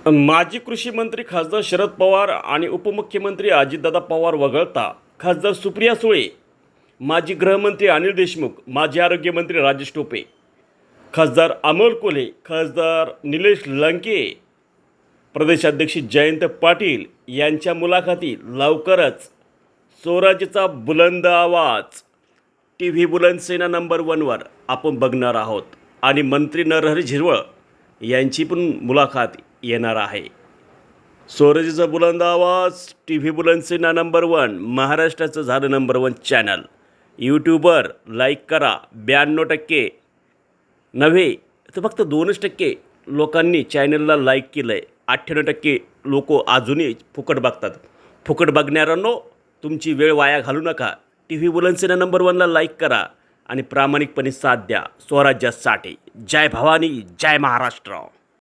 माजी कृषी मंत्री खासदार शरद पवार आणि उपमुख्यमंत्री अजितदादा पवार वगळता खासदार सुप्रिया सुळे, माजी गृहमंत्री अनिल देशमुख, माजी आरोग्यमंत्री राजेश टोपे, खासदार अमोल कोल्हे, खासदार निलेश लंके, प्रदेशाध्यक्ष जयंत पाटील यांच्या मुलाखती लवकरच स्वराज्याचा बुलंद आवाज TV बुलंदसेना नंबर 1वर आपण बघणार आहोत आणि मंत्री नरहरी झिरवळ यांची पण मुलाखत येणार आहे. स्वराज्याचा बुलंद आवाज TV बुलंदसेना नंबर 1 महाराष्ट्राचं झालं नंबर 1 चॅनल. यूट्यूबवर लाईक करा. 92% नव्हे तर फक्त 2% लोकांनी चॅनलला लाईक केलं आहे. 98% लोक अजूनही फुकट बघतात. फुकट बघणाऱ्यांनो, तुमची वेळ वाया घालू नका. TV बुलंदसेना नंबर 1ला लाईक करा आणि प्रामाणिकपणे साथ द्या स्वराज्यासाठी. जय भवानी, जय महाराष्ट्र.